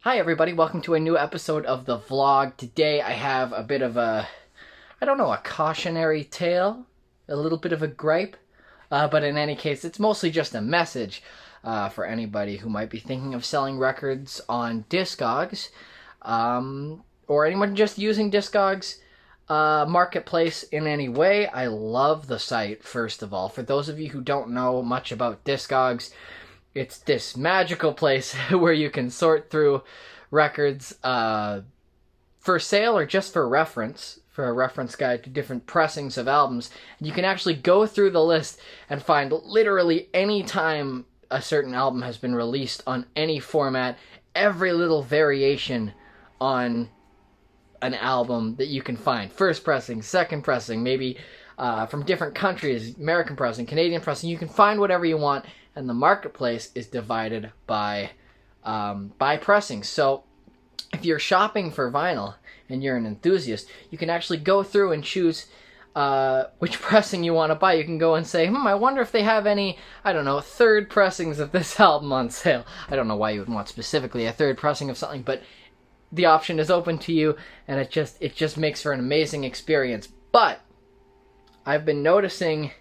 Hi everybody, welcome to a new episode of the vlog. Today I have a bit of a cautionary tale, a little bit of a gripe, but in any case it's mostly just a message for anybody who might be thinking of selling records on Discogs, or anyone just using Discogs marketplace in any way. I love the site, first of all. For those of you who don't know much about Discogs, it's this magical place where you can sort through records for sale or just for a reference guide to different pressings of albums. And you can actually go through the list and find literally any time a certain album has been released on any format, every little variation on an album that you can find. First pressing, second pressing, maybe from different countries, American pressing, Canadian pressing. You can find whatever you want, and the marketplace is divided by pressing. So if you're shopping for vinyl and you're an enthusiast, you can actually go through and choose which pressing you want to buy. You can go and say, I wonder if they have any, third pressings of this album on sale. I don't know why you would want specifically a third pressing of something, but the option is open to you, and it just makes for an amazing experience. But I've been noticing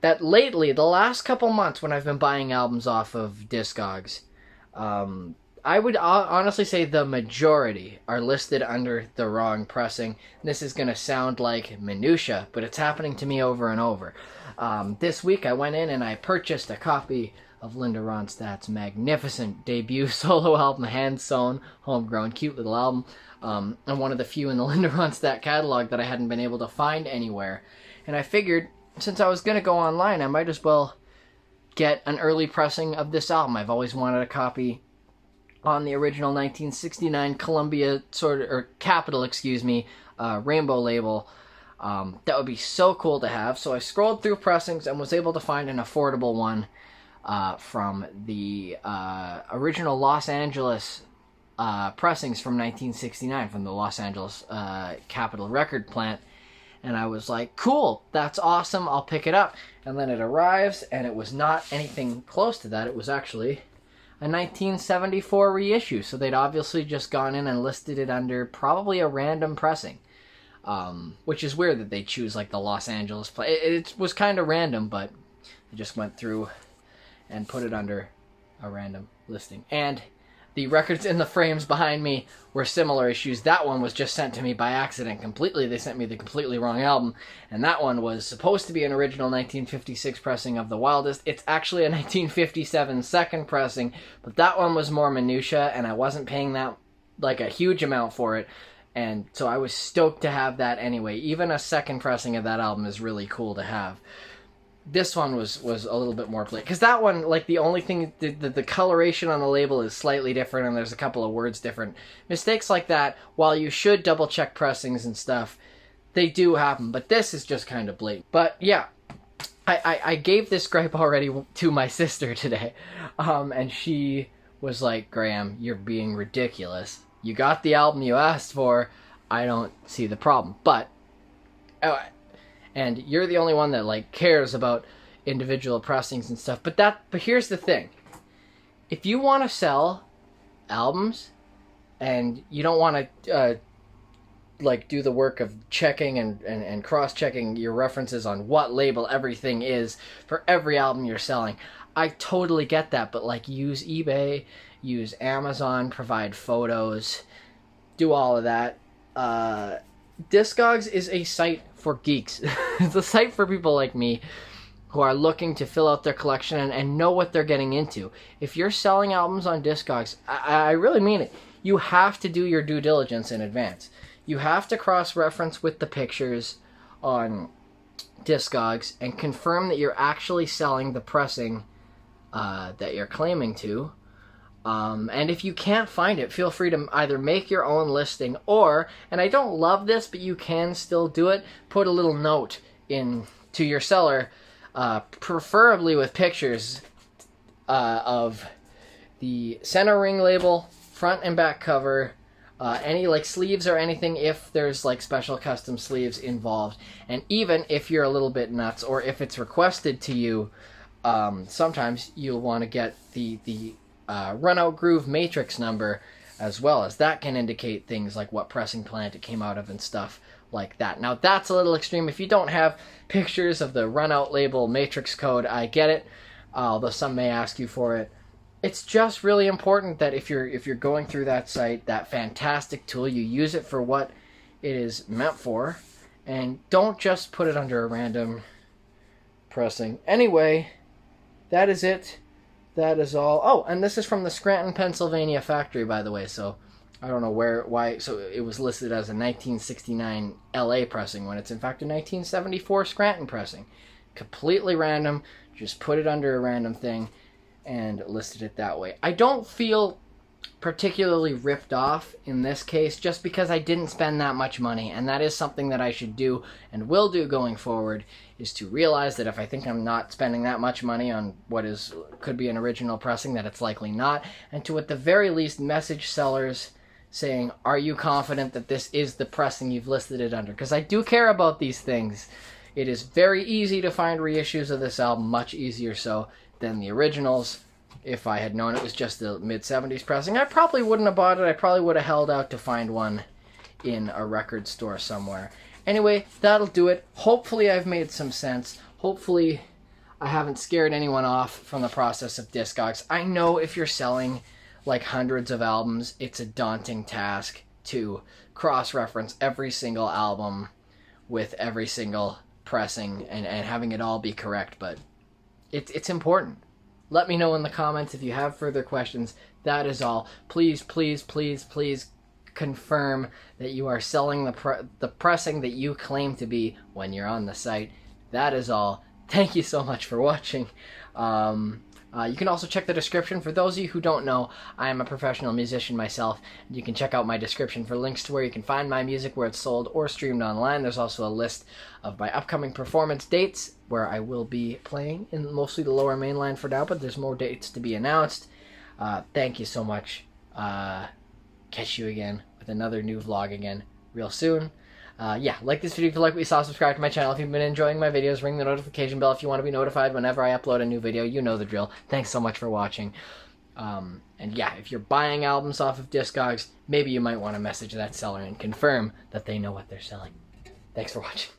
that lately, the last couple months when I've been buying albums off of Discogs, I would honestly say the majority are listed under the wrong pressing. This is going to sound like minutia, but it's happening to me over and over. This week I went in and I purchased a copy of Linda Ronstadt's magnificent debut solo album, Hand Sewn, homegrown, cute little album, and one of the few in the Linda Ronstadt catalog that I hadn't been able to find anywhere. And I figured, since I was going to go online, I might as well get an early pressing of this album. I've always wanted a copy on the original 1969 Columbia Capitol, Rainbow label. That would be so cool to have. So I scrolled through pressings and was able to find an affordable one from the original Los Angeles pressings from 1969 from the Los Angeles Capitol record plant. And I was like, cool, that's awesome, I'll pick it up. And then it arrives, and it was not anything close to that. It was actually a 1974 reissue. So they'd obviously just gone in and listed it under probably a random pressing. Which is weird that they choose like the Los Angeles it was kind of random, but they just went through and put it under a random listing. And the records in the frames behind me were similar issues. That one was just sent to me by accident completely. They sent me the completely wrong album. And that one was supposed to be an original 1956 pressing of The Wildest. It's actually a 1957 second pressing, but that one was more minutia, and I wasn't paying that like a huge amount for it. And so I was stoked to have that anyway. Even a second pressing of that album is really cool to have. This one was a little bit more because that one, like, the only thing, the coloration on the label is slightly different, and there's a couple of words different. Mistakes like that, while you should double check pressings and stuff, they do happen, but this is just kind of blatant. But yeah, I gave this gripe already to my sister today, and she was like, Graham, you're being ridiculous. You got the album you asked for, I don't see the problem. But and you're the only one that like cares about individual pressings and stuff. But here's the thing. If you want to sell albums and you don't want to do the work of checking and cross-checking your references on what label everything is for every album you're selling, I totally get that. But like, use eBay, use Amazon, provide photos, do all of that. Discogs is a site for geeks. It's a site for people like me who are looking to fill out their collection and know what they're getting into. If you're selling albums on Discogs, I really mean it. You have to do your due diligence in advance. You have to cross-reference with the pictures on Discogs and confirm that you're actually selling the pressing that you're claiming to. And if you can't find it, feel free to either make your own listing or, and I don't love this, but you can still do it, put a little note in to your seller, preferably with pictures of the center ring label, front and back cover, any like sleeves or anything if there's like special custom sleeves involved. And even if you're a little bit nuts or if it's requested to you, sometimes you'll want to get the run-out groove matrix number, as well, as that can indicate things like what pressing plant it came out of and stuff like that. Now, that's a little extreme. If you don't have pictures of the run-out label matrix code, I get it, although some may ask you for it. It's just really important that if you're going through that site, that fantastic tool, you use it for what it is meant for, and don't just put it under a random pressing. Anyway, that is it. That is all. Oh, and this is from the Scranton, Pennsylvania factory, by the way, so I don't know why, so it was listed as a 1969 LA pressing when it's in fact a 1974 Scranton pressing. Completely random, just put it under a random thing and listed it that way. I don't feel particularly ripped off in this case, just because I didn't spend that much money, and that is something that I should do and will do going forward, is to realize that if I think I'm not spending that much money on what could be an original pressing, that it's likely not, and to at the very least message sellers saying, are you confident that this is the pressing you've listed it under? Because I do care about these things. It is very easy to find reissues of this album, much easier so than the originals. If I had known it was just the mid-70s pressing, I probably wouldn't have bought it. I probably would have held out to find one in a record store somewhere. Anyway, that'll do it. Hopefully I've made some sense. Hopefully I haven't scared anyone off from the process of Discogs. I know if you're selling like hundreds of albums, it's a daunting task to cross-reference every single album with every single pressing and having it all be correct, but it's important. Let me know in the comments if you have further questions. That is all. Please, please, please, please confirm that you are selling the pressing that you claim to be when you're on the site. That is all. Thank you so much for watching. You can also check the description. For those of you who don't know, I am a professional musician myself. You can check out my description for links to where you can find my music, where it's sold or streamed online. There's also a list of my upcoming performance dates, where I will be playing in mostly the Lower Mainland for now, but there's more dates to be announced. Thank you so much. Catch you again with another new vlog again real soon. Yeah, like this video if you like what you saw, subscribe to my channel if you've been enjoying my videos, ring the notification bell if you want to be notified whenever I upload a new video. You know the drill. Thanks so much for watching. And yeah, if you're buying albums off of Discogs, maybe you might want to message that seller and confirm that they know what they're selling. Thanks for watching.